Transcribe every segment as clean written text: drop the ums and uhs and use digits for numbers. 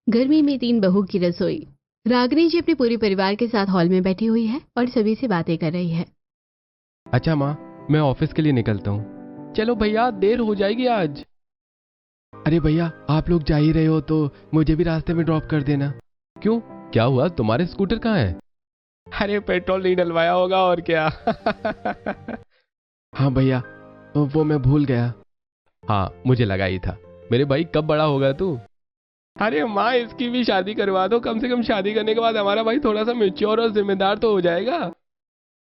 गर्मी में तीन बहू की रसोई। रागिनी जी अपने पूरे परिवार के साथ हॉल में बैठी हुई है और सभी से बातें कर रही है। अच्छा माँ, मैं ऑफिस के लिए निकलता हूँ। चलो भैया, देर हो जाएगी आज। अरे भैया, आप लोग जा ही रहे हो तो मुझे भी रास्ते में ड्रॉप कर देना। क्यों, क्या हुआ? तुम्हारे स्कूटर कहाँ है? अरे पेट्रोल नहीं डलवाया होगा और क्या। हाँ भैया, वो मैं भूल गया। हाँ, मुझे लगा ही था। मेरे भाई, कब बड़ा होगा तू? अरे माँ, इसकी भी शादी करवा दो। कम से कम शादी करने के बाद हमारा भाई थोड़ा सा मैच्योर और जिम्मेदार तो हो जाएगा।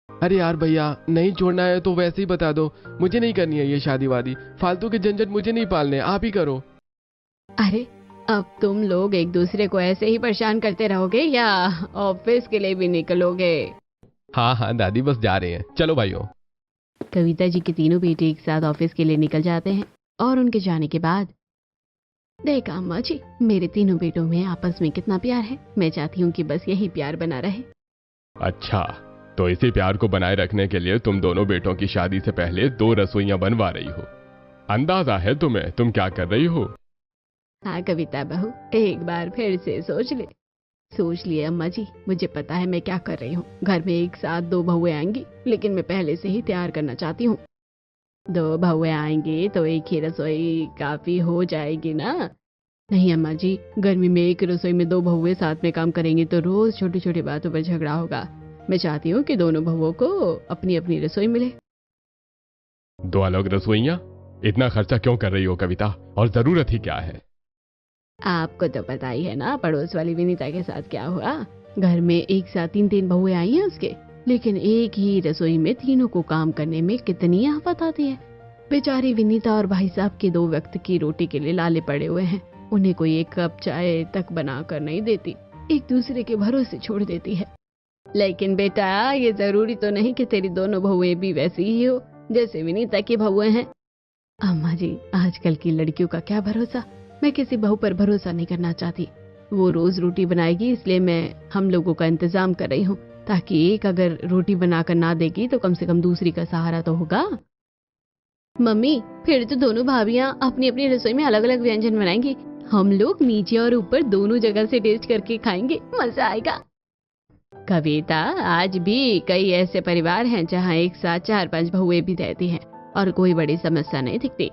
अरे यार भैया, नहीं छोड़ना है तो वैसे ही बता दो। मुझे नहीं करनी है ये शादी वादी। फालतू के झंझट मुझे नहीं पालने, आप ही करो। अरे अब तुम लोग एक दूसरे को ऐसे ही परेशान करते रहोगे या ऑफिस के लिए भी निकलोगे? हाँ हाँ दादी, बस जा रहे हैं, चलो भाइयों। कविता जी के तीनों बेटे एक साथ ऑफिस के लिए निकल जाते हैं और उनके जाने के बाद, देखा अम्मा जी, मेरे तीनों बेटों में आपस में कितना प्यार है। मैं चाहती हूँ कि बस यही प्यार बना रहे। अच्छा, तो इसी प्यार को बनाए रखने के लिए तुम दोनों बेटों की शादी से पहले 2 रसोइयां बनवा रही हो। अंदाजा है तुम्हें तुम क्या कर रही हो? हाँ कविता बहू, एक बार फिर से सोच लिए अम्मा जी। मुझे पता है मैं क्या कर रही हूँ। घर में एक साथ 2 बहुएं आएंगी, लेकिन मैं पहले से ही तैयार करना चाहती हूँ। 2 बहुएं आएंगी तो एक ही रसोई काफी हो जाएगी ना? नहीं अम्मा जी, गर्मी में एक रसोई में 2 बहुएं साथ में काम करेंगी तो रोज छोटी छोटी बातों पर झगड़ा होगा। मैं चाहती हूँ कि दोनों बहुओं को अपनी अपनी रसोई मिले। 2 अलग रसोइयां? इतना खर्चा क्यों कर रही हो कविता, और जरूरत ही क्या है? आपको तो पता ही है ना पड़ोस वाली विनीता के साथ क्या हुआ। घर में एक साथ 3 बहुएं आई हैं उसके, लेकिन एक ही रसोई में तीनों को काम करने में कितनी आफत आती है। बेचारी विनीता और भाई साहब के 2 वक्त की रोटी के लिए लाले पड़े हुए हैं। उन्हें कोई एक कप चाय तक बना कर नहीं देती, एक दूसरे के भरोसे छोड़ देती है। लेकिन बेटा, ये जरूरी तो नहीं कि तेरी दोनों बहुएं भी वैसी ही हो जैसे विनीता की बहुएं हैं। अम्मा जी, आजकल की लड़कियों का क्या भरोसा। मैं किसी बहू पर भरोसा नहीं करना चाहती। वो रोज रोटी बनाएगी, इसलिए मैं हम लोगों का इंतजाम कर रही हूँ, ताकि एक अगर रोटी बनाकर ना देगी तो कम से कम दूसरी का सहारा तो होगा। मम्मी, फिर तो दोनों भाभियाँ अपनी अपनी रसोई में अलग अलग व्यंजन बनाएंगी। हम लोग नीचे और ऊपर दोनों जगह से टेस्ट करके खाएंगे, मजा आएगा। कविता, आज भी कई ऐसे परिवार हैं जहाँ एक साथ 4-5 बहुएं भी रहती हैं और कोई बड़ी समस्या नहीं दिखती।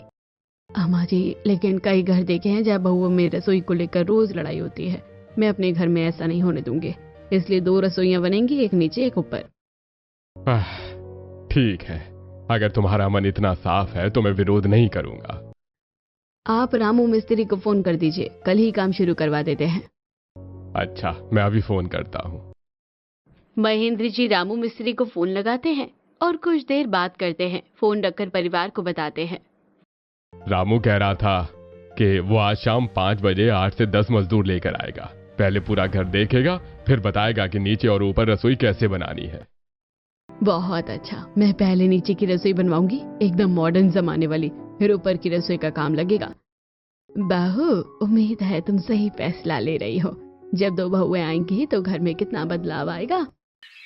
अम्मा जी, लेकिन कई घर देखे हैं जहाँ बहुओं में रसोई को लेकर रोज लड़ाई होती है। मैं अपने घर में ऐसा नहीं होने दूंगी, इसलिए 2 रसोइयां बनेंगी, एक नीचे एक ऊपर। ठीक है, अगर तुम्हारा मन इतना साफ है तो मैं विरोध नहीं करूंगा। आप रामू मिस्त्री को फोन कर दीजिए, कल ही काम शुरू करवा देते हैं। अच्छा, मैं अभी फोन करता हूँ। महेंद्र जी रामू मिस्त्री को फोन लगाते हैं और कुछ देर बात करते हैं। फोन रखकर परिवार को बताते हैं। रामू कह रहा था कि वो आज शाम 5 बजे 8 से 10 मजदूर लेकर आएगा। पहले पूरा घर देखेगा, फिर बताएगा कि नीचे और ऊपर रसोई कैसे बनानी है। बहुत अच्छा, मैं पहले नीचे की रसोई बनवाऊंगी, एकदम मॉडर्न जमाने वाली, फिर ऊपर की रसोई का काम लगेगा। बहू, उम्मीद है तुम सही फैसला ले रही हो। जब 2 बहुएं आएंगी तो घर में कितना बदलाव आएगा।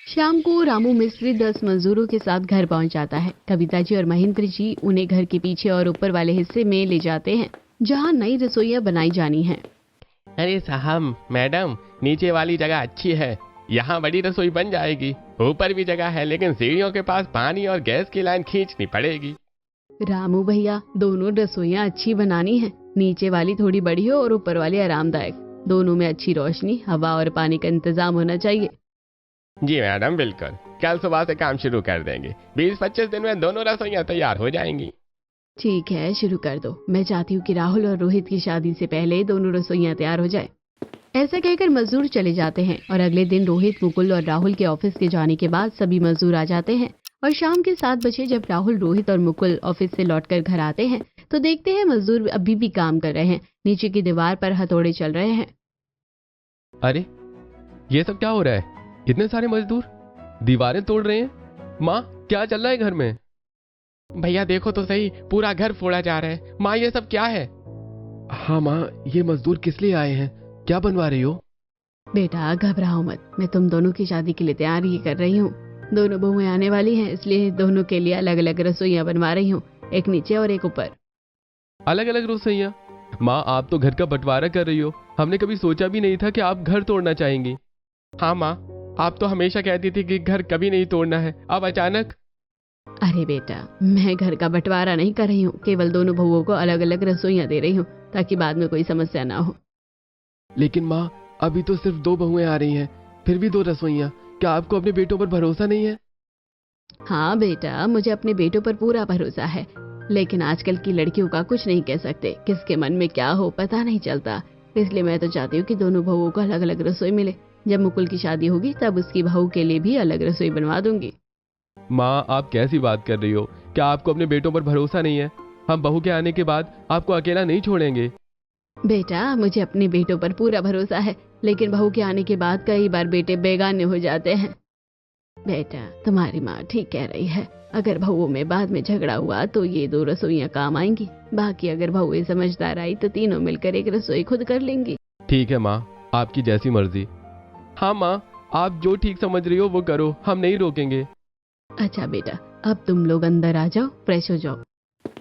शाम को रामू मिस्त्री 10 मजदूरों के साथ घर पहुंच जाता है। कविता जी और महेंद्र जी उन्हें घर के पीछे और ऊपर वाले हिस्से में ले जाते हैं, जहां नई रसोइयां बनाई जानी है। अरे साहब, मैडम, नीचे वाली जगह अच्छी है, यहाँ बड़ी रसोई बन जाएगी। ऊपर भी जगह है, लेकिन सीढ़ियों के पास पानी और गैस की लाइन खींचनी पड़ेगी। रामू भैया, दोनों रसोइयां अच्छी बनानी है। नीचे वाली थोड़ी बड़ी हो और ऊपर वाली आरामदायक। दोनों में अच्छी रोशनी, हवा और पानी का इंतजाम होना चाहिए। जी मैडम, बिल्कुल, कल सुबह से काम शुरू कर देंगे। 20-25 दिन में दोनों रसोइयां तैयार हो जाएंगी। ठीक है, शुरू कर दो। मैं चाहती हूँ कि राहुल और रोहित की शादी से पहले दोनों रसोइयां तैयार हो जाए। ऐसा कहकर मजदूर चले जाते हैं और अगले दिन रोहित, मुकुल और राहुल के ऑफिस के जाने के बाद सभी मजदूर आ जाते हैं। और शाम के 7 बजे जब राहुल, रोहित और मुकुल ऑफिस से लौटकर घर आते हैं तो देखते हैं मजदूर अभी भी काम कर रहे हैं। नीचे की दीवार पर हथौड़े चल रहे हैं। अरे, ये सब क्या हो रहा है? इतने सारे मजदूर दीवारें तोड़ रहे हैं। माँ, क्या चल रहा है घर में? भैया देखो तो सही, पूरा घर फोड़ा जा रहा है। माँ, ये सब क्या है? हाँ माँ, ये मजदूर किस लिए आए हैं? क्या बनवा रही हो? बेटा घबराओ मत, मैं तुम दोनों की शादी के लिए तैयार ही कर रही हूँ। दोनों बहुएं आने वाली हैं, इसलिए दोनों के लिए अलग अलग रसोइयां बनवा रही हूँ, एक नीचे और एक ऊपर। अलग अलग रसोइयां? माँ, आप तो घर का बंटवारा कर रही हो, हमने कभी सोचा भी नहीं था कि आप घर तोड़ना चाहेंगी। हाँ माँ, आप तो हमेशा कहती थी कि घर कभी नहीं तोड़ना है, अब अचानक। अरे बेटा, मैं घर का बंटवारा नहीं कर रही हूँ, केवल दोनों बहुओं को अलग अलग रसोइयाँ दे रही हूँ ताकि बाद में कोई समस्या ना हो। लेकिन माँ, अभी तो सिर्फ 2 बहुएं आ रही हैं, फिर भी 2 रसोइयाँ। क्या आपको अपने बेटों पर भरोसा नहीं है? हाँ बेटा, मुझे अपने बेटों पर पूरा भरोसा है, लेकिन आजकल की लड़कियों का कुछ नहीं कह सकते, किसके मन में क्या हो पता नहीं चलता। इसलिए मैं तो चाहती हूँ कि दोनों बहुओं को अलग अलग रसोई मिले। जब मुकुल की शादी होगी तब उसकी बहू के लिए भी अलग रसोई बनवा दूंगी। माँ, आप कैसी बात कर रही हो? क्या आपको अपने बेटों पर भरोसा नहीं है? हम बहू के आने के बाद आपको अकेला नहीं छोड़ेंगे। बेटा, मुझे अपने बेटों पर पूरा भरोसा है, लेकिन बहू के आने के बाद कई बार बेटे बेगाने हो जाते हैं। बेटा, तुम्हारी माँ ठीक कह रही है, अगर बहुओं में बाद में झगड़ा हुआ तो ये 2 रसोइयाँ काम आएंगी। बाकी अगर बहुएं समझदार आई तो तीनों मिलकर एक रसोई खुद कर लेंगी। ठीक है माँ, आपकी जैसी मर्जी। हाँ माँ, आप जो ठीक समझ रही हो वो करो, हम नहीं रोकेंगे। अच्छा बेटा, अब तुम लोग अंदर आ जाओ, फ्रेश हो जाओ।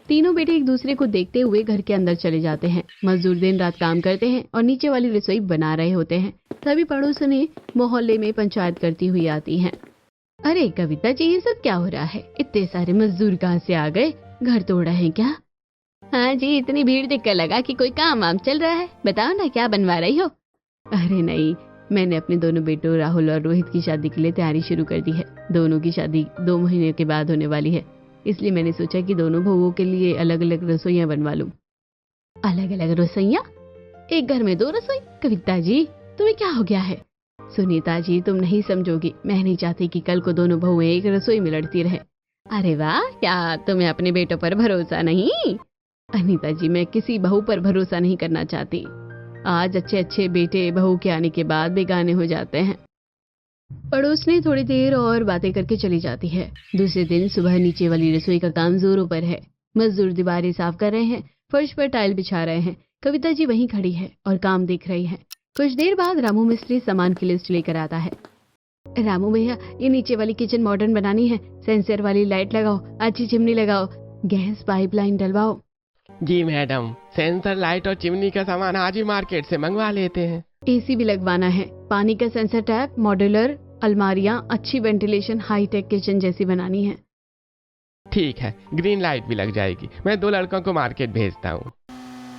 तीनों बेटे एक दूसरे को देखते हुए घर के अंदर चले जाते हैं। मजदूर दिन रात काम करते हैं और नीचे वाली रसोई बना रहे होते हैं। तभी पड़ोसनें मोहल्ले में पंचायत करती हुई आती हैं। अरे कविता जी, ये सब क्या हो रहा है? इतने सारे मजदूर कहाँ से आ गए? घर तोड़ रहे हैं क्या? हाँ जी, इतनी भीड़ देखकर लगा कि कोई काम वाम चल रहा है। बताओ ना, क्या बनवा रही हो? अरे नहीं, मैंने अपने दोनों बेटों राहुल और रोहित की शादी के लिए तैयारी शुरू कर दी है। दोनों की शादी 2 महीने के बाद होने वाली है, इसलिए मैंने सोचा कि दोनों बहुओं के लिए अलग अलग रसोइयाँ बनवा लूं। अलग अलग रसोइयाँ? एक घर में 2 रसोई? कविता जी, तुम्हें क्या हो गया है? सुनीता जी, तुम नहीं समझोगी, मैं नहीं चाहती कि कल को दोनों बहुएं एक रसोई में लड़ती रहे। अरे वाह, क्या तुम्हें अपने बेटों पर भरोसा नहीं? अनीता जी, मैं किसी बहू पर भरोसा नहीं करना चाहती। आज अच्छे अच्छे बेटे बहू के आने के बाद बेगाने हो जाते हैं। पड़ोसनी थोड़ी देर और बातें करके चली जाती है। दूसरे दिन सुबह नीचे वाली रसोई का काम जोरों पर है। मजदूर दीवारें साफ कर रहे हैं, फर्श पर टाइल बिछा रहे हैं। कविता जी वहीं खड़ी है और काम देख रही है। कुछ देर बाद रामू मिस्त्री सामान की लिस्ट लेकर आता है। रामू भैया, ये नीचे वाली किचन मॉडर्न बनानी है, सेंसर वाली लाइट लगाओ, अच्छी चिमनी लगाओ, गैस पाइपलाइन डलवाओ। जी मैडम, सेंसर लाइट और चिमनी का सामान आज ही मार्केट से मंगवा लेते हैं। एसी भी लगवाना है, पानी का सेंसर टैप, मॉड्यूलर अलमारियां, अच्छी वेंटिलेशन, हाईटेक किचन जैसी बनानी है। ठीक है, ग्रीन लाइट भी लग जाएगी। मैं 2 लड़कों को मार्केट भेजता हूँ।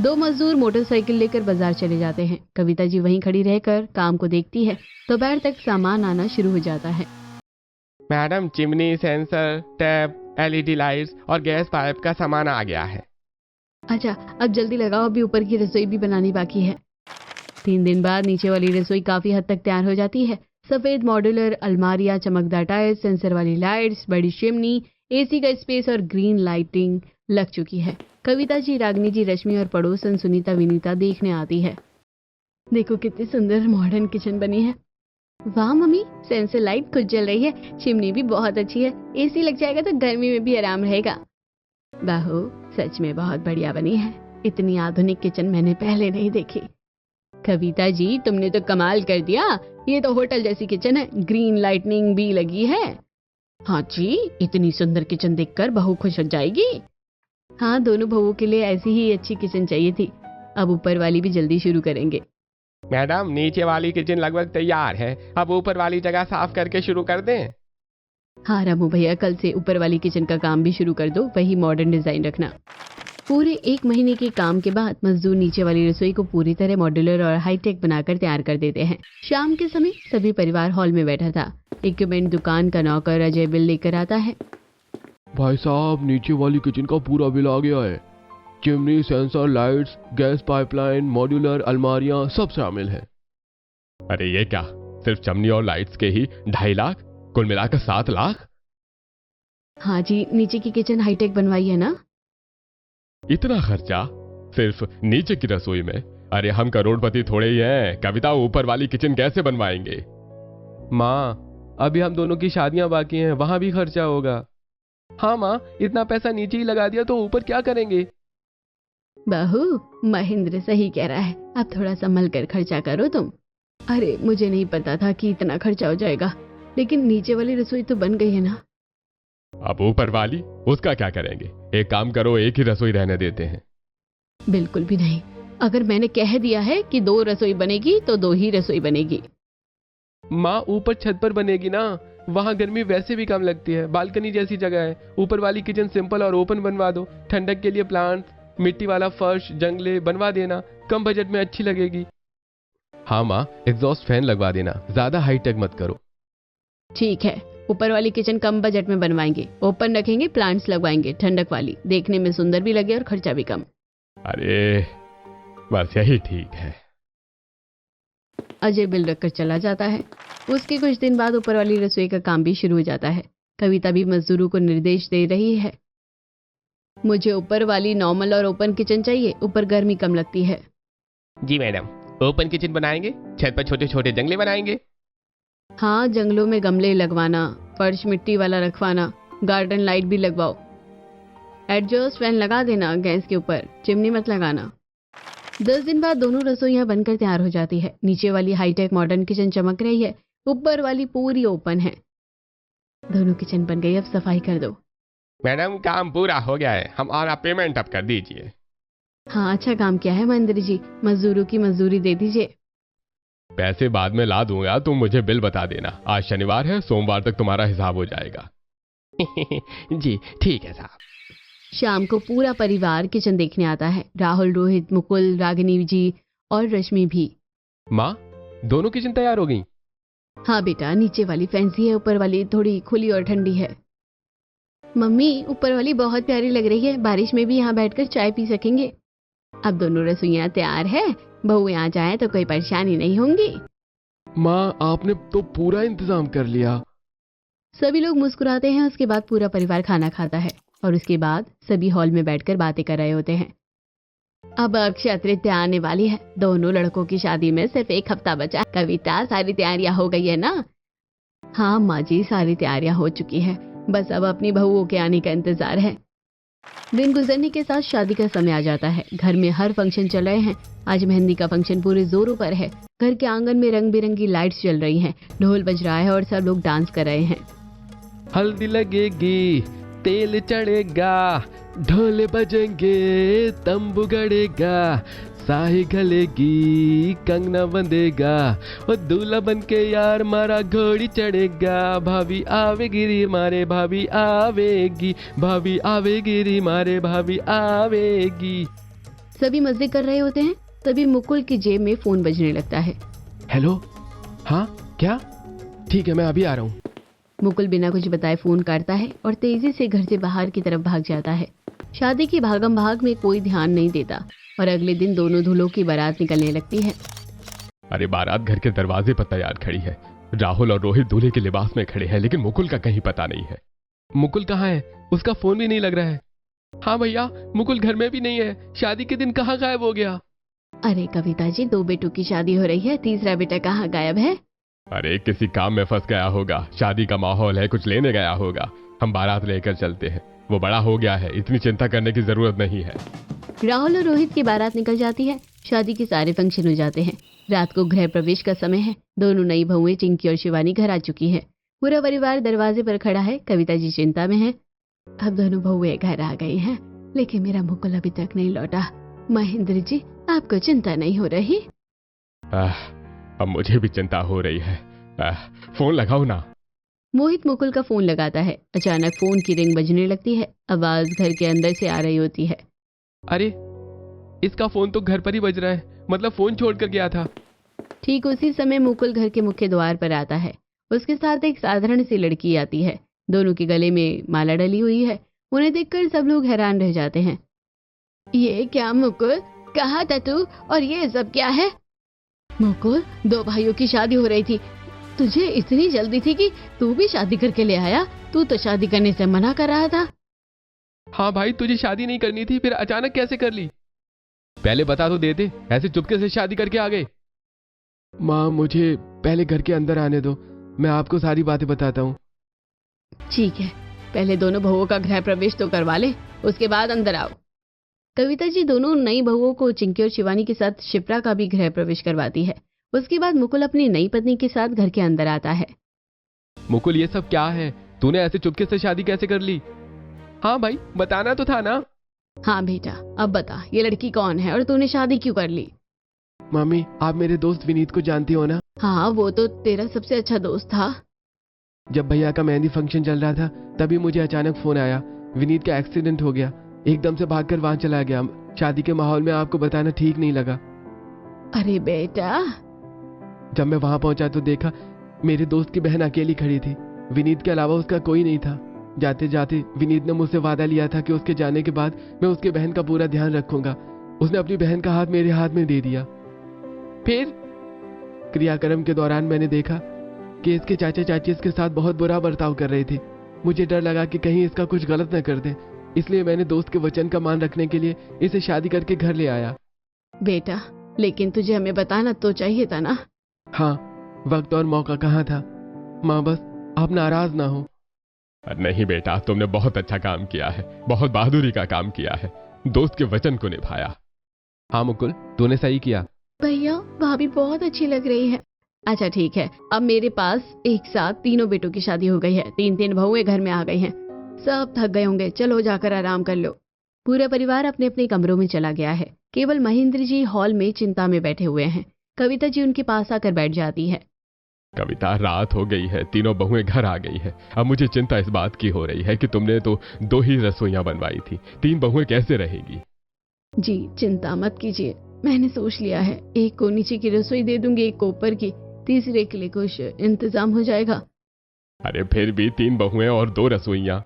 2 मजदूर मोटरसाइकिल लेकर बाजार चले जाते हैं। कविता जी वहीं खड़ी रहकर काम को देखती है। दोपहर तक सामान आना शुरू हो जाता है। Madam, chimney, sensor, tap, LED lights और गैस पाइप का सामान आ गया है। अच्छा, अब जल्दी लगाओ, अभी ऊपर की रसोई भी बनानी बाकी है। 3 दिन बाद नीचे वाली रसोई काफी हद तक तैयार हो जाती है। सफेद मॉड्यूलर अलमारियां, चमकदार टाइल्स, सेंसर वाली लाइट्स, बड़ी चिमनी, एसी का स्पेस और ग्रीन लाइटिंग लग चुकी है। कविता जी, रागनी जी, रश्मि और पड़ोसन सुनीता विनीता देखने आती है। देखो कितनी सुंदर मॉडर्न किचन बनी है। वाह मम्मी, सेंसर लाइट खुद जल रही है, चिमनी भी बहुत अच्छी है, एसी लग जाएगा तो गर्मी में भी आराम रहेगा। बहू, सच में बहुत बढ़िया बनी है। इतनी आधुनिक किचन मैंने पहले नहीं देखी। कविता जी, तुमने तो कमाल कर दिया, ये तो होटल जैसी किचन है, ग्रीन लाइटनिंग भी लगी है। हाँ जी, इतनी सुंदर किचन देखकर बहू खुश हो जाएगी। हाँ, दोनों बहुओं के लिए ऐसी ही अच्छी किचन चाहिए थी। अब ऊपर वाली भी जल्दी शुरू करेंगे। मैडम, नीचे वाली किचन लगभग तैयार है, अब ऊपर वाली जगह साफ करके शुरू कर दें। हाँ रामू भैया, कल से ऊपर वाली किचन का काम भी शुरू कर दो, वही मॉडर्न डिजाइन रखना। पूरे 1 महीने के काम के बाद मजदूर नीचे वाली रसोई को पूरी तरह मॉड्यूलर और हाईटेक बनाकर तैयार कर देते हैं। शाम के समय सभी परिवार हॉल में बैठा था। इक्विपमेंट दुकान का नौकर अजय बिल लेकर आता है। भाई साहब, नीचे वाली किचन का पूरा बिल आ गया है। Chimney, sensor, lights, gas pipeline, modular अलमारियां सब शामिल हैं। अरे ये क्या, सिर्फ चिमनी और लाइट्स के ही 2.5 लाख, कुल मिलाकर 7 लाख? हाँ जी, नीचे की किचन हाईटेक बनवाई है ना। इतना खर्चा सिर्फ नीचे की रसोई में? अरे हम करोड़पति थोड़े ही हैं। कविता, ऊपर वाली किचन कैसे बनवाएंगे? माँ, अभी हम दोनों की शादियां बाकी हैं, वहां भी खर्चा होगा। हाँ माँ, इतना पैसा नीचे ही लगा दिया तो ऊपर क्या करेंगे? बहू, महेंद्र सही कह रहा है, अब थोड़ा संभल कर खर्चा करो तुम। अरे मुझे नहीं पता था कि इतना खर्चा हो जाएगा, लेकिन नीचे वाली रसोई तो बन गई है ना। अब ऊपर वाली, उसका क्या करेंगे? एक काम करो, एक ही रसोई रहने देते हैं। बिल्कुल भी नहीं, अगर मैंने कह दिया है कि 2 रसोई बनेगी तो 2 ही रसोई बनेगी। माँ ऊपर छत पर बनेगी ना, वहाँ गर्मी वैसे भी कम लगती है, बालकनी जैसी जगह है। ऊपर वाली किचन सिंपल और ओपन बनवा दो। ठंडक के लिए प्लांट्स, मिट्टी वाला फर्श, जंगले बनवा देना, कम बजट में अच्छी लगेगी। हाँ माँ, एग्जॉस्ट फैन लगवा देना, ज्यादा हाईटेक मत करो। ठीक है, ऊपर वाली किचन कम बजट में बनवाएंगे, ओपन रखेंगे, प्लांट्स लगवाएंगे, ठंडक वाली, देखने में सुंदर भी लगे और खर्चा भी कम। अरे बस यही ठीक है। अजय बिल रखकर चला जाता है। उसके कुछ दिन बाद ऊपर वाली रसोई का काम भी शुरू हो जाता है। कविता भी मजदूरों को निर्देश दे रही है। मुझे ऊपर वाली नॉर्मल और ओपन किचन चाहिए, ऊपर गर्मी कम लगती है। जी मैडम, ओपन किचन बनाएंगे, छत पर छोटे छोटे जंगले बनाएंगे। हाँ, जंगलों में गमले लगवाना, फर्श मिट्टी वाला रखवाना, गार्डन लाइट भी लगवाओ। एडजस्ट फैन लगा देना गैस के ऊपर, चिमनी मत लगाना। 10 दिन बाद दोनों रसोइयां बनकर तैयार हो जाती है। नीचे वाली हाईटेक मॉडर्न किचन चमक रही है, ऊपर वाली पूरी ओपन है। दोनों किचन बन गई, अब सफाई कर दो। मैडम काम पूरा हो गया है, हमारा पेमेंट अब कर दीजिए। हाँ, अच्छा काम किया है महेंद्र जी, मजदूरों की मजदूरी दे दीजिए। पैसे बाद में ला दूंगा, तुम मुझे बिल बता देना। आज शनिवार है, सोमवार तक तुम्हारा हिसाब हो जाएगा। जी ठीक है साहब। शाम को पूरा परिवार किचन देखने आता है। राहुल, रोहित, मुकुल, रागिनी जी और रश्मि भी। माँ, दोनों किचन तैयार हो गई? हाँ बेटा, नीचे वाली फैंसी है, ऊपर वाली थोड़ी खुली और ठंडी है। मम्मी, ऊपर वाली बहुत प्यारी लग रही है, बारिश में भी यहाँ बैठकर चाय पी सकेंगे। अब दोनों रसोइयाँ तैयार है, बहू यहाँ जाए तो कोई परेशानी नहीं होंगी। माँ, आपने तो पूरा इंतजाम कर लिया। सभी लोग मुस्कुराते हैं। उसके बाद पूरा परिवार खाना खाता है और उसके बाद सभी हॉल में बैठकर बातें कर रहे होते हैं। अब अक्षय तृतीया आने वाली है। दोनों लड़कों की शादी में सिर्फ 1 हफ्ता बचा। कविता, सारी तैयारियां हो गई है ना? हाँ माँ जी, सारी तैयारियां हो चुकी है, बस अब अपनी बहुओं के आने का इंतजार है। दिन गुजरने के साथ शादी का समय आ जाता है। घर में हर फंक्शन चल रहे हैं। आज मेहंदी का फंक्शन पूरे जोरों पर है। घर के आंगन में रंग बिरंगी लाइट्स जल रही हैं, ढोल बज रहा है और सब लोग डांस कर रहे हैं। हल्दी लगेगी, तेल चढ़ेगा, ढोल बजेंगे, तंबू गड़ेगा, साही गलेगी, कंगना बंधेगा, और दूल्हा बन के यार मारा घोड़ी चढ़ेगा। भाभी आवेगी रे मारे भाभी आवेगी, भाभी आवेगी रे मारे भाभी आवेगी। सभी मजे कर रहे होते हैं, तभी मुकुल की जेब में फोन बजने लगता है। हेलो, हाँ क्या? ठीक है, मैं अभी आ रहा हूँ। मुकुल बिना कुछ बताए फोन काटता है और तेजी से घर से बाहर की तरफ भाग जाता है। शादी की भागम भाग में कोई ध्यान नहीं देता और अगले दिन दोनों दूल्हों की बारात निकलने लगती है। अरे बारात घर के दरवाजे पर तैयार खड़ी है। राहुल और रोहित दूल्हे के लिबास में खड़े हैं, लेकिन मुकुल का कहीं पता नहीं है। मुकुल कहाँ है? उसका फोन भी नहीं लग रहा है। हाँ भैया, मुकुल घर में भी नहीं है। शादी के दिन कहाँ गायब हो गया? अरे कविता जी, 2 बेटों की शादी हो रही है, तीसरा बेटा कहाँ गायब है? अरे किसी काम में फंस गया होगा। शादी का माहौल है, कुछ लेने गया होगा। हम बारात लेकर चलते हैं, वो बड़ा हो गया है, इतनी चिंता करने की जरूरत नहीं है। राहुल और रोहित की बारात निकल जाती है। शादी के सारे फंक्शन हो जाते हैं। रात को गृह प्रवेश का समय है। दोनों नई बहुएं चिंकी और शिवानी घर आ चुकी है। पूरा परिवार दरवाजे पर खड़ा है। कविता जी चिंता में है। अब दोनों बहुएं घर आ गई हैं, लेकिन मेरा मुकुल अभी तक नहीं लौटा। महेंद्र जी, आपको चिंता नहीं हो रही? अब मुझे भी चिंता हो रही है। फोन लगाओ ना। मोहित मुकुल का फोन लगाता है। अचानक फोन की रिंग बजने लगती है। आवाज घर के अंदर से आ रही होती है। अरे इसका फोन तो घर पर ही बज रहा है, मतलब फोन छोड़कर गया था। ठीक उसी समय मुकुल घर के मुख्य द्वार पर आता है। उसके साथ एक साधारण सी लड़की आती है। दोनों के गले में माला डली हुई है। उन्हें देखकर सब लोग हैरान रह जाते हैं। ये क्या मुकुल, कहाँ था तू और ये सब क्या है? मुकुल, 2 भाइयों की शादी हो रही थी, तुझे इतनी जल्दी थी कि तू भी शादी करके ले आया? तू तो शादी करने से मना कर रहा था। हाँ भाई, तुझे शादी नहीं करनी थी, फिर अचानक कैसे कर ली? पहले बता तो देते, ऐसे चुपके से शादी करके आ गए। माँ, मुझे पहले घर के अंदर आने दो, मैं आपको सारी बातें बताता हूँ। ठीक है, पहले दोनों बहुओं का गृह प्रवेश तो करवा ले, उसके बाद अंदर आओ। कविता जी दोनों नई बहुओं को चिंकी और शिवानी के साथ शिप्रा का भी गृह प्रवेश करवाती है। उसके बाद मुकुल अपनी नई पत्नी के साथ घर के अंदर आता है। मुकुल, ये सब क्या है? तूने ऐसे चुपके से शादी कैसे कर ली? हाँ भाई, बताना तो था ना। हाँ बेटा, अब बता ये लड़की कौन है और तूने शादी क्यों कर ली? मम्मी, आप मेरे दोस्त विनीत को जानती हो ना? हाँ, वो तो तेरा सबसे अच्छा दोस्त था। जब भैया का मेहंदी फंक्शन चल रहा था तभी मुझे अचानक फोन आया, विनीत का एक्सीडेंट हो गया। एकदम से भागकर वहां चला गया। शादी के माहौल में आपको बताना ठीक नहीं लगा। अरे बेटा। जब मैं वहां पहुंचा तो देखा मेरे दोस्त की बहन अकेली खड़ी थी। विनीत के अलावा उसका कोई नहीं था। जाते जाते विनीत ने मुझसे वादा लिया था कि उसके जाने के बाद मैं उसके बहन का पूरा ध्यान रखूंगा। उसने अपनी बहन का हाथ मेरे हाथ में दे दिया। फिर क्रियाक्रम के दौरान मैंने देखा कि इसके चाचा चाची इसके साथ बहुत बुरा बर्ताव कर रहे थे। मुझे डर लगा कि कहीं इसका कुछ गलत न कर दें, इसलिए मैंने दोस्त के वचन का मान रखने के लिए इसे शादी करके घर ले आया। बेटा, लेकिन तुझे हमें बताना तो चाहिए था ना। हाँ, वक्त और मौका कहाँ था। माँ, बस आप नाराज ना हो। नहीं बेटा, तुमने बहुत अच्छा काम किया है, बहुत बहादुरी का काम किया है, दोस्त के वचन को निभाया। हाँ मुकुल, तूने सही किया। भैया, भाभी बहुत अच्छी लग रही है। अच्छा ठीक है, अब मेरे पास एक साथ तीनों बेटों की शादी हो गई है, 3-3 बहुएं घर में आ गई हैं। सब थक गए होंगे, चलो जाकर आराम कर लो। पूरा परिवार अपने अपने कमरों में चला गया है। केवल महेंद्र जी हॉल में चिंता में बैठे हुए हैं। कविता जी उनके पास आकर बैठ जाती है। कविता, रात हो गई है, तीनों बहुएं घर आ गई है। अब मुझे चिंता इस बात की हो रही है कि तुमने तो 2 ही रसोइयां बनवाई थी, 3 बहुएं कैसे रहेगी? जी चिंता मत कीजिए, मैंने सोच लिया है। एक को नीचे की रसोई दे दूंगी, एक को ऊपर की, तीसरे के लिए कुछ इंतजाम हो जाएगा। अरे फिर भी 3 बहुएं और 2 रसोइयां।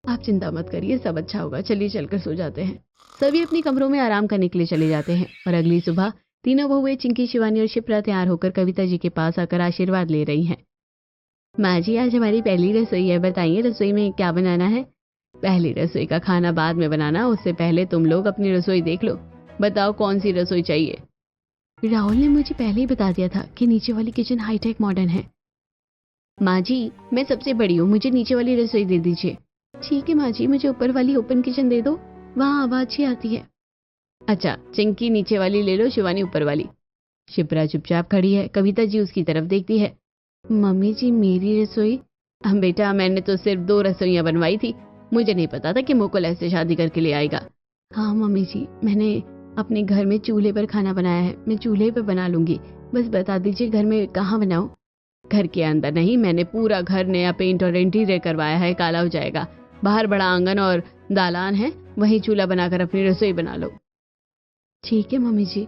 आप चिंता मत करिए, सब अच्छा होगा। चलिए चलकर सो जाते हैं। सभी अपने कमरों में आराम करने के लिए चले जाते हैं और अगली सुबह तीनों बहुएं चिंकी, शिवानी और शिप्रा तैयार होकर कविता जी के पास आकर आशीर्वाद ले रही हैं। माँ जी, आज हमारी पहली रसोई है, बताइए रसोई में क्या बनाना है? पहली रसोई का खाना बाद में बनाना, उससे पहले तुम लोग अपनी रसोई देख लो। बताओ कौन सी रसोई चाहिए? राहुल ने मुझे पहले ही बता दिया था कि नीचे वाली किचन हाईटेक मॉडर्न है। माँ जी, मैं सबसे बड़ी हूँ, मुझे नीचे वाली रसोई दे दीजिए। ठीक है माँ जी, मुझे ऊपर वाली ओपन किचन दे दो, वहाँ हवा अच्छी आती है। अच्छा, चिंकी नीचे वाली ले लो, शिवानी ऊपर वाली। शिप्रा चुपचाप खड़ी है। कविता जी उसकी तरफ देखती है। मम्मी जी, मेरी रसोई? हम बेटा, मैंने तो सिर्फ 2 रसोइयां बनवाई थी, मुझे नहीं पता था कि मुकुल ऐसे शादी करके ले आएगा। हाँ मम्मी जी, मैंने अपने घर में चूल्हे पर खाना बनाया है, मैं चूल्हे पर बना लूंगी, बस बता दीजिए घर में कहाँ बनाऊं? घर के अंदर नहीं, मैंने पूरा घर नया पेंट और इंटीरियर करवाया है, काला हो जाएगा। बाहर बड़ा आंगन और दालान है, वहीं चूल्हा बनाकर अपनी रसोई बना लो। ठीक है मम्मी जी।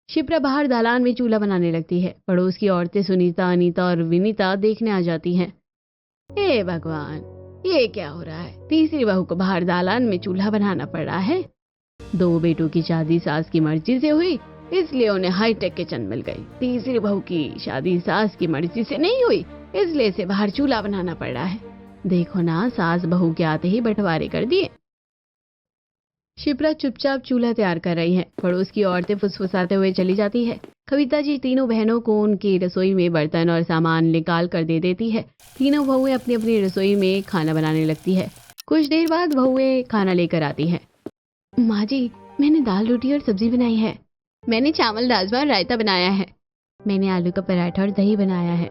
शिप्रा बाहर दालान में चूल्हा बनाने लगती है। पड़ोस की औरतें सुनीता, अनीता और विनीता देखने आ जाती हैं। हे भगवान, ये क्या हो रहा है? तीसरी बहू को बाहर दालान में चूल्हा बनाना पड़ रहा है। 2 बेटों की शादी सास की मर्जी से हुई, इसलिए उन्हें हाईटेक किचन मिल गई। तीसरी बहू की शादी सास की मर्जी से नहीं हुई, इसलिए इसे बाहर चूल्हा बनाना पड़ रहा है। देखो ना, सास बहू के आते ही बंटवारे कर दिए। शिप्रा चुपचाप चूल्हा तैयार कर रही है। पड़ोस की औरतें फुसफुसाते हुए चली जाती है। कविता जी तीनों बहनों को उनकी रसोई में बर्तन और सामान निकाल कर दे देती है। तीनों बहुएं अपनी अपनी रसोई में खाना बनाने लगती है। कुछ देर बाद बहुएं खाना लेकर आती हैं। माँ जी, मैंने दाल रोटी और सब्जी बनाई है। मैंने चावल राजमा और रायता बनाया है। मैंने आलू का पराठा और दही बनाया है।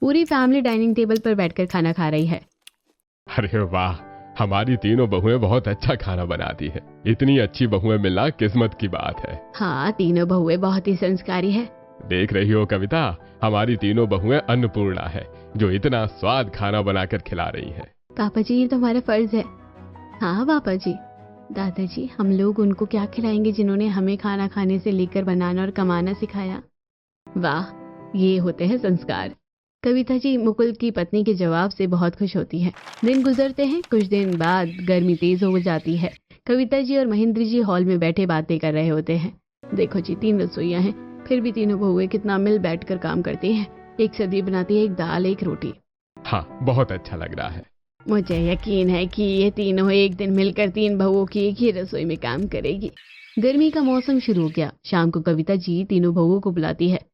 पूरी फैमिली डाइनिंग टेबल पर बैठकर खाना खा रही है। अरे वाह, हमारी तीनों बहुएं बहुत अच्छा खाना बनाती है। इतनी अच्छी बहुएं मिलना किस्मत की बात है। हाँ, तीनों बहुएं बहुत ही संस्कारी है। देख रही हो कविता, हमारी तीनों बहुएं अन्नपूर्णा है, जो इतना स्वाद खाना बनाकर खिला रही है। पापा जी, ये तो हमारा फर्ज है। हाँ पापा जी। दादाजी, हम लोग उनको क्या खिलाएंगे जिन्होंने हमें खाना खाने से लेकर बनाना और कमाना सिखाया? वाह, ये होते हैं संस्कार। कविता जी मुकुल की पत्नी के जवाब से बहुत खुश होती है। दिन गुजरते हैं। कुछ दिन बाद गर्मी तेज हो जाती है। कविता जी और महेंद्र जी हॉल में बैठे बातें कर रहे होते हैं। देखो जी, 3 रसोइयां हैं, फिर भी तीनों बहुएं कितना मिल बैठकर काम करती हैं। एक सब्जी बनाती है, एक दाल, एक रोटी। हाँ, बहुत अच्छा लग रहा है। मुझे यकीन है कि ये तीनों एक दिन मिलकर 3 बहुओं की एक ही रसोई में काम करेगी। गर्मी का मौसम शुरू हो गया। शाम को कविता जी तीनों बहुओं को बुलाती है।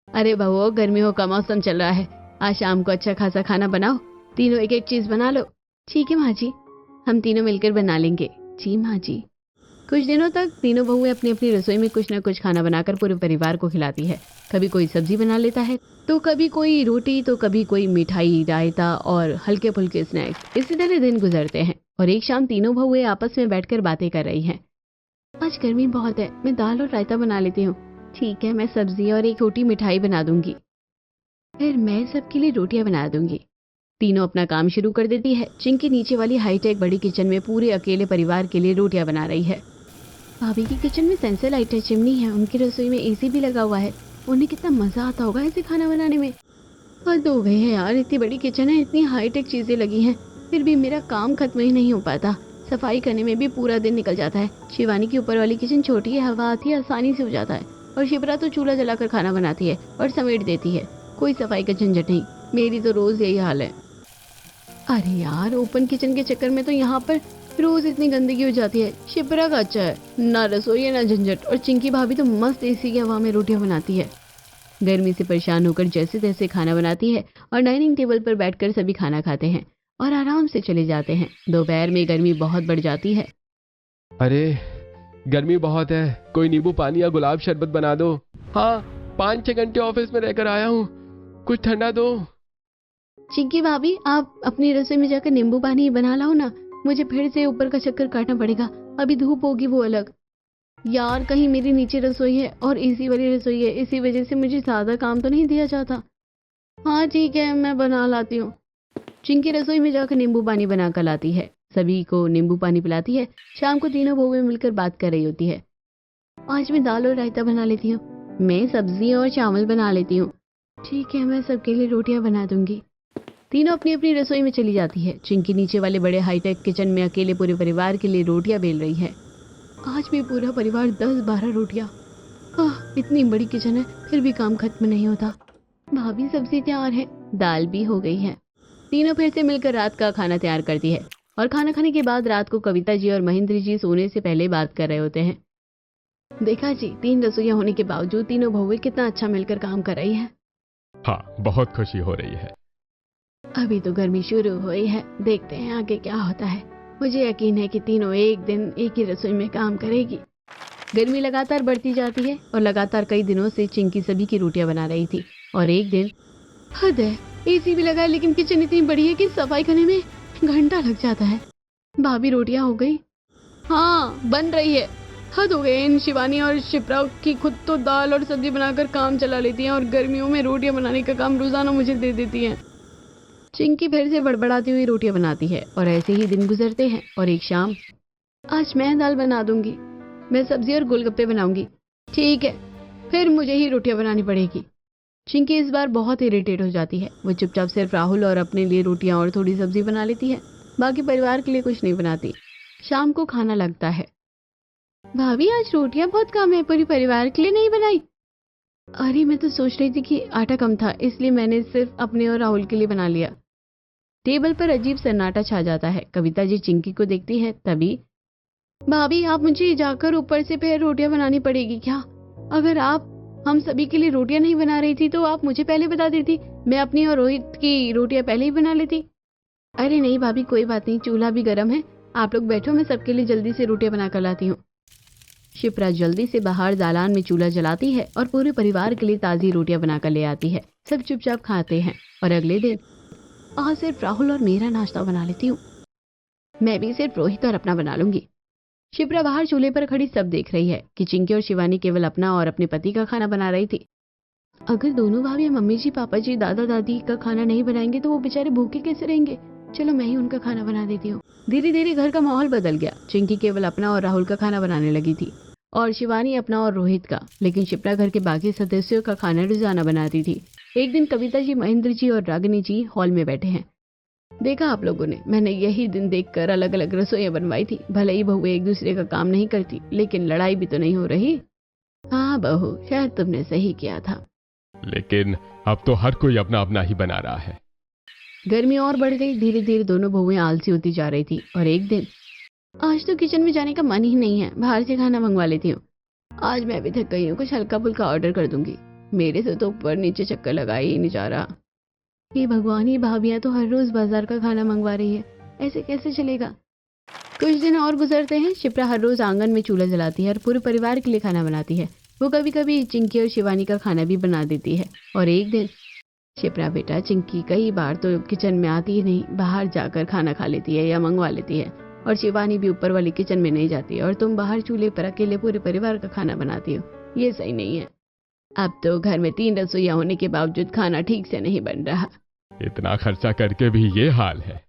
अरे बहुओं, गर्मियों का मौसम चल रहा है, आज शाम को अच्छा खासा खाना बनाओ। तीनों एक एक चीज बना लो। ठीक है माँ जी, हम तीनों मिलकर बना लेंगे। जी माँ जी। कुछ दिनों तक तीनों बहुएं अपनी अपनी रसोई में कुछ न कुछ खाना बनाकर पूरे परिवार को खिलाती है। कभी कोई सब्जी बना लेता है, तो कभी कोई रोटी, तो कभी कोई मिठाई, रायता और हल्के फुल्के स्नैक्स। इसी तरह दिन गुजरते हैं। और एक शाम तीनों बहुएं आपस में बैठकर बातें कर रही हैं। आज गर्मी बहुत है, मैं दाल और रायता बना लेती हूँ। ठीक है, मैं सब्जी और एक छोटी मिठाई बना दूंगी। फिर मैं सबके लिए रोटियां बना दूंगी। तीनों अपना काम शुरू कर देती है। चिंकी नीचे वाली हाईटेक बड़ी किचन में पूरे अकेले परिवार के लिए रोटियां बना रही है। भाभी की किचन में सेंसर लाइट है, चिमनी है, उनकी रसोई में एसी भी लगा हुआ है। उन्हें कितना मजा आता होगा ऐसे खाना बनाने में। हद हो गई है यार, इतनी बड़ी किचन है, इतनी हाईटेक चीजें लगी हैं, फिर भी मेरा काम खत्म ही नहीं हो पाता। सफाई करने में भी पूरा दिन निकल जाता है। शिवानी की ऊपर वाली किचन छोटी है, हवा आती है, आसानी से हो जाता है। और शिप्रा तो चूल्हा जलाकर खाना बनाती है और समेट देती है, कोई सफाई का झंझट नहीं। मेरी तो रोज यही हाल है। अरे यार, ओपन किचन के चक्कर में तो यहाँ पर रोज इतनी गंदगी हो जाती है। शिप्रा का अच्छा है, ना रसोई है ना झंझट, और चिंकी भाभी तो मस्त एसी की हवा में रोटियां बनाती है। गर्मी से परेशान होकर जैसे तैसे खाना बनाती है और डाइनिंग टेबल पर बैठकर सभी खाना खाते हैं और आराम से चले जाते हैं। दोपहर में गर्मी बहुत बढ़ जाती है। अरे गर्मी बहुत है, कोई नींबू पानी या गुलाब शरबत बना दो। हाँ, 5-6 घंटे ऑफिस में रहकर आया हूँ, कुछ ठंडा दो। चिंकी भाभी, आप अपनी रसोई में जाकर नींबू पानी बना लाओ ना, मुझे फिर से ऊपर का चक्कर काटना पड़ेगा। अभी धूप होगी वो अलग। यार, कहीं मेरी नीचे रसोई है और एसी वाली रसोई है, इसी वजह से मुझे ज्यादा काम तो नहीं दिया जाता। हाँ ठीक है, मैं बना लाती हूँ। चिंकी रसोई में जाकर नींबू पानी बनाकर लाती है, सभी को नींबू पानी पिलाती है। शाम को तीनों बहुएं मिलकर बात कर रही होती है। आज मैं दाल और रायता बना लेती हूँ। मैं सब्जी और चावल बना लेती हूँ। ठीक है, मैं सबके लिए रोटियां बना दूंगी। तीनों अपनी अपनी रसोई में चली जाती है। चिंकी नीचे वाले बड़े हाईटेक किचन में अकेले पूरे परिवार के लिए रोटियां बेल रही है। आज भी पूरा परिवार 10-12 रोटियां। इतनी बड़ी किचन है, फिर भी काम खत्म नहीं होता। भाभी सब्जी तैयार है, दाल भी हो गई है। तीनों फिर से मिलकर रात का खाना तैयार करती है और खाना खाने के बाद रात को कविता जी और महेंद्र जी सोने से पहले बात कर रहे होते हैं। देखा जी, 3 रसोइयां होने के बावजूद तीनों बहुएं कितना अच्छा मिलकर काम कर रही हैं। हाँ, बहुत खुशी हो रही है। अभी तो गर्मी शुरू हुई है, देखते हैं आगे क्या होता है। मुझे यकीन है कि तीनों एक दिन एक ही रसोई में काम करेगी। गर्मी लगातार बढ़ती जाती है और लगातार कई दिनों से चिंकी सभी की रोटियां बना रही थी। और एक दिन, हद है, एसी भी लगा है लेकिन किचन इतनी बड़ी है कि सफाई करने में घंटा लग जाता है। भाभी रोटियां हो गई? हाँ, बन रही है। हद हो गई इन शिवानी और शिप्रा की, खुद तो दाल और सब्जी बनाकर काम चला लेती हैं और गर्मियों में रोटियां बनाने का काम रोजाना मुझे दे देती हैं। चिंकी फिर से बड़बड़ाती हुई रोटियां बनाती है और ऐसे ही दिन गुजरते हैं। और एक शाम, आज मैं दाल बना दूंगी, मैं सब्जी और गोलगप्पे बनाऊंगी। ठीक है, फिर मुझे ही रोटियां बनानी पड़ेगी। चिंकी इस बार बहुत इरिटेट हो जाती है। वो चुपचाप सिर्फ राहुल और अपने लिए रोटियां और थोड़ी सब्जी बना लेती है, बाकी परिवार के लिए कुछ नहीं बनाती। शाम को खाना लगता है। भाभी, आज रोटियां बहुत कम है, पूरी परिवार के लिए नहीं बनाई? अरे, मैं तो सोच रही थी कि आटा कम था, इसलिए मैंने सिर्फ अपने और राहुल के लिए बना लिया। टेबल पर अजीब सन्नाटा छा जाता है। कविता जी चिंकी को देखती है। तभी, भाभी, आप मुझे जाकर ऊपर से फिर रोटियां बनानी पड़ेगी क्या? अगर आप हम सभी के लिए रोटियां नहीं बना रही थी तो आप मुझे पहले बता देती, मैं अपनी और रोहित की रोटियां पहले ही बना लेती। अरे नहीं भाभी, कोई बात नहीं, चूल्हा भी गर्म है, आप लोग बैठो, मैं सबके लिए जल्दी से रोटियां बना कर लाती हूँ। शिप्रा जल्दी से बाहर दालान में चूल्हा जलाती है और पूरे परिवार के लिए ताज़ी रोटियां बनाकर ले आती है। सब चुपचाप खाते हैं और अगले दिन, आज सिर्फ राहुल और मेरा नाश्ता बना लेती हूँ, मैं भी सिर्फ रोहित और अपना बना लूंगी। शिप्रा बाहर चूल्हे पर खड़ी सब देख रही है कि चिंकी और शिवानी केवल अपना और अपने पति का खाना बना रही थी। अगर दोनों भाभी मम्मी जी, पापा जी, दादा दादी का खाना नहीं बनाएंगे तो वो बेचारे भूखे कैसे रहेंगे? चलो मैं ही उनका खाना बना देती हूँ। धीरे धीरे घर का माहौल बदल गया। चिंकी केवल अपना और राहुल का खाना बनाने लगी थी और शिवानी अपना और रोहित का, लेकिन शिप्रा घर के बाकी सदस्यों का खाना रोजाना बनाती थी। एक दिन कविता जी, महेंद्र जी और रागिनी जी हॉल में बैठे हैं। देखा आप लोगों ने, मैंने यही दिन देखकर अलग अलग रसोइयां बनवाई थी। भले ही बहुएं एक दूसरे का काम नहीं करती, लेकिन लड़ाई भी तो नहीं हो रही। हाँ बहू, शायद तुमने सही किया था, लेकिन अब तो हर कोई अपना अपना ही बना रहा है। गर्मी और बढ़ गई। धीरे धीरे दोनों बहुएं आलसी होती जा रही थी और एक दिन, आज तो किचन में जाने का मन ही नहीं है, बाहर से खाना मंगवा लेती हूँ। आज मैं भी थक गई हूँ, कुछ हल्का फुल्का ऑर्डर कर दूंगी, मेरे से तो ऊपर नीचे चक्कर लगा ही नहीं जा रहा। ये भगवान, ये भाभियां तो हर रोज बाजार का खाना मंगवा रही है, ऐसे कैसे चलेगा? कुछ दिन और गुजरते हैं। शिप्रा हर रोज आंगन में चूल्हा जलाती है और पूरे परिवार के लिए खाना बनाती है। वो कभी कभी चिंकी और शिवानी का खाना भी बना देती है। और एक दिन, शिप्रा बेटा, चिंकी कई बार तो किचन में आती ही नहीं, बाहर जाकर खाना खा लेती है या मंगवा लेती है। और शिवानी भी ऊपर वाली किचन में नहीं जाती है और तुम बाहर चूल्हे पर अकेले पूरे परिवार का खाना बनाती हो। ये सही नहीं है। अब तो घर में 3 रसोइयां होने के बावजूद खाना ठीक से नहीं बन रहा। इतना खर्चा करके भी ये हाल है।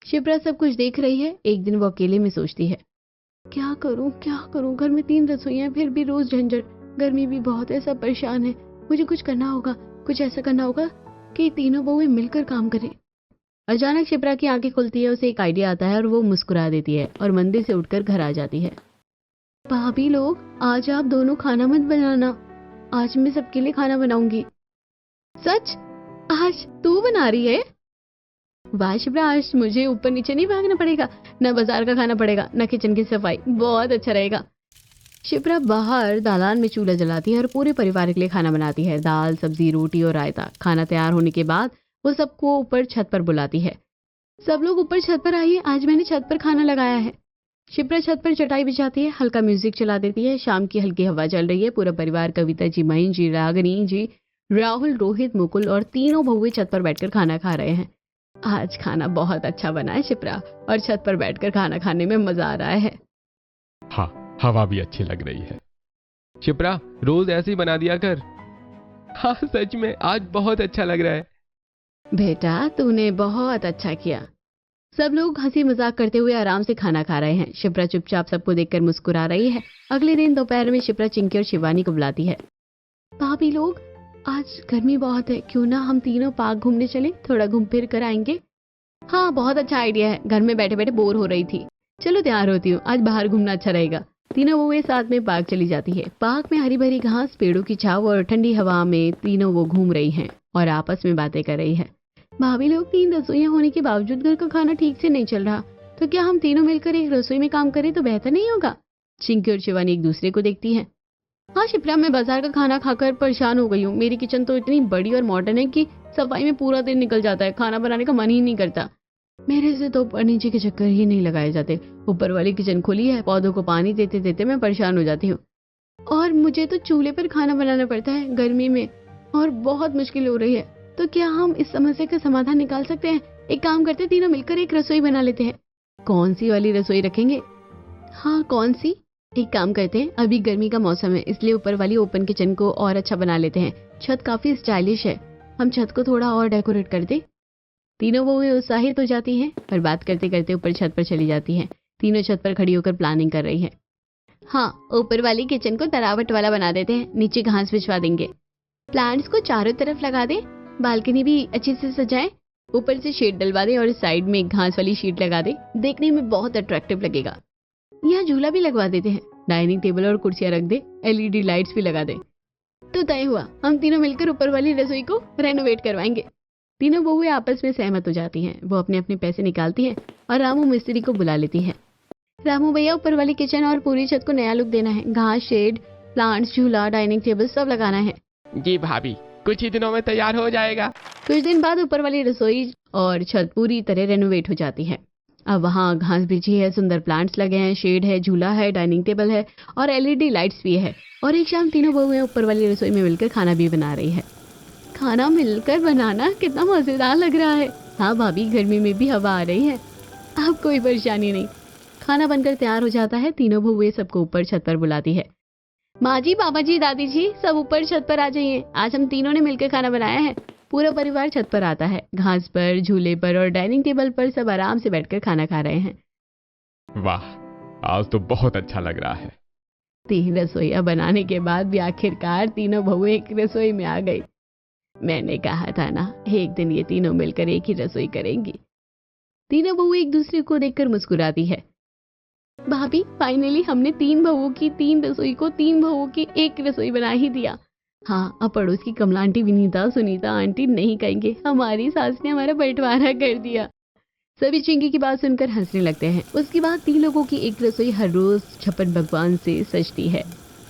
शिप्रा सब कुछ देख रही है। एक दिन वो अकेले में सोचती है, क्या करूं, घर में 3 रसोइयां, फिर भी रोज झंझट, गर्मी भी बहुत है, सब परेशान है। मुझे कुछ करना होगा, कुछ ऐसा करना होगा कि तीनों बहुएं मिलकर काम करें। अचानक शिप्रा की आंखें खुलती है, उसे एक आइडिया आता है और वो मुस्कुरा देती है और मंदिर से उठकर घर आ जाती है। भाभी लोग, आज आप दोनों खाना मत बनाना, आज मैं सबके लिए खाना बनाऊंगी। सच? आज तू बना रही है? वाह शिप्रा, आज मुझे ऊपर नीचे नहीं भागना पड़ेगा, न बाजार का खाना पड़ेगा, न किचन की सफाई। बहुत अच्छा रहेगा। शिप्रा बाहर दालान में चूल्हा जलाती है और पूरे परिवार के लिए खाना बनाती है। दाल, सब्जी, रोटी और रायता। खाना तैयार होने के बाद वो सबको ऊपर छत पर बुलाती है। सब लोग ऊपर छत पर आइए, आज मैंने छत पर खाना लगाया है। शिप्रा छत पर चटाई बिछाती है, हल्का म्यूजिक चला देती है। शाम की हल्की हवा चल रही है। पूरा परिवार, कविता जी, महीन जी, रागिनी जी, राहुल, रोहित, मुकुल और तीनों बहुएं छत पर बैठकर खाना खा रहे हैं। आज खाना बहुत अच्छा बना है शिप्रा, और छत पर बैठकर खाना खाने में मजा आ रहा है। हाँ, हवा भी अच्छी लग रही है। शिप्रा, रोज ऐसे ही बना दिया कर। हाँ सच में, आज बहुत अच्छा लग रहा है। बेटा, तूने बहुत अच्छा किया। सब लोग हंसी मजाक करते हुए आराम से खाना खा रहे हैं। शिप्रा चुपचाप सबको देखकर मुस्कुरा रही है। अगले दिन दोपहर में शिप्रा चिंकी और शिवानी को बुलाती है। भाभी लोग, आज गर्मी बहुत है, क्यों ना हम तीनों पार्क घूमने चले, थोड़ा घूम फिर कर आएंगे। हाँ, बहुत अच्छा आइडिया है, घर में बैठे बैठे बोर हो रही थी। चलो तैयार होती हूँ, आज बाहर घूमना अच्छा रहेगा। तीनों बहुएं साथ में पार्क चली जाती है। पार्क में हरी भरी घास, पेड़ों की छाव और ठंडी हवा में तीनों वो घूम रही हैं और आपस में बातें कर रही है। भाभी लोग, 3 रसोइयां होने के बावजूद घर का खाना ठीक से नहीं चल रहा, तो क्या हम तीनों मिलकर एक रसोई में काम करें तो बेहतर नहीं होगा? चिंकी और शिवानी एक दूसरे को देखती है। हाँ शिप्रा, मैं बाजार का खाना खाकर परेशान हो गई हूँ। मेरी किचन तो इतनी बड़ी और मॉडर्न है कि सफाई में पूरा दिन निकल जाता है, खाना बनाने का मन ही नहीं करता। मेरे से तो ऊपर नीचे के चक्कर ही नहीं लगाए जाते। ऊपर वाली किचन खुली है, पौधों को पानी देते देते मैं परेशान हो जाती हूँ, और मुझे तो चूल्हे पर खाना बनाना पड़ता है गर्मी में, और बहुत मुश्किल हो रही है। तो क्या हम इस समस्या का समाधान निकाल सकते हैं? एक काम करते, तीनों मिलकर एक रसोई बना लेते हैं। कौन सी वाली रसोई रखेंगे? हाँ, कौन सी? एक काम करते हैं, अभी गर्मी का मौसम है, इसलिए ऊपर वाली ओपन किचन को और अच्छा बना लेते हैं। छत काफी स्टाइलिश है, हम छत को थोड़ा और डेकोरेट कर दे। तीनों बहुएं उत्साहित हो जाती हैं और बात करते करते ऊपर छत पर चली जाती हैं। तीनों छत पर खड़ी होकर प्लानिंग कर रही है। हाँ, ऊपर वाली किचन को तरावट वाला बना देते हैं, नीचे घास बिछवा देंगे, प्लांट्स को चारों तरफ लगा दे, बालकनी भी अच्छे से सजाएं, ऊपर से शेड डलवा दे और साइड में एक घास वाली शीट लगा दे, देखने में बहुत अट्रैक्टिव लगेगा। यहाँ झूला भी लगवा देते हैं, डाइनिंग टेबल और कुर्सियां रख दे, एलईडी लाइट्स भी लगा दे। तो तय हुआ, हम तीनों मिलकर ऊपर वाली रसोई को रेनोवेट करवाएंगे। तीनों बहुएं आपस में सहमत हो जाती हैं। वो अपने अपने पैसे निकालती हैं और रामू मिस्त्री को बुला लेती है। रामू भैया, ऊपर वाली किचन और पूरी छत को नया लुक देना है, घास, शेड, प्लांट्स, झूला, डाइनिंग टेबल सब लगाना है। जी भाभी, कुछ ही दिनों में तैयार हो जाएगा। कुछ दिन बाद ऊपर वाली रसोई और छत पूरी तरह रेनोवेट हो जाती है। अब वहाँ घास बिछी है, सुंदर प्लांट्स लगे हैं, शेड है, झूला है, डाइनिंग टेबल है और एलईडी लाइट्स भी है। और एक शाम तीनों बहुएं ऊपर वाली रसोई में मिलकर खाना भी बना रही है। खाना मिलकर बनाना कितना मजेदार लग रहा है। हाँ भाभी, गर्मी में भी हवा आ रही है, अब कोई परेशानी नहीं। खाना बनकर तैयार हो जाता है। तीनों बहुएं सबको ऊपर छत पर बुलाती है। माँ जी, पापा जी, दादी जी, सब ऊपर छत पर आ जाइए, आज हम तीनों ने मिलकर खाना बनाया है। पूरा परिवार छत पर आता है। घास पर, झूले पर और डाइनिंग टेबल पर सब आराम से बैठकर खाना खा रहे हैं। वाह, आज तो बहुत अच्छा लग रहा है। 3 रसोइयां बनाने के बाद भी आखिरकार तीनों बहुएं एक रसोई में आ गई। मैंने कहा था ना, एक दिन ये तीनों मिलकर एक ही रसोई करेंगी। तीनों बहुएं एक दूसरे को देखकर मुस्कुराती है। भाभी, फाइनली हमने 3 बहुओं की 3 रसोई को 3 बहुओं की एक रसोई बना ही दिया। हाँ, अब पड़ोस की कमला आंटी, विनीता, सुनीता आंटी नहीं कहेंगे, हमारी सास ने हमारा बंटवारा कर दिया। सभी चिंकी की बात सुनकर हंसने लगते हैं। उसके बाद 3 लोगों की एक रसोई हर रोज छप्पन भगवान से सजती है।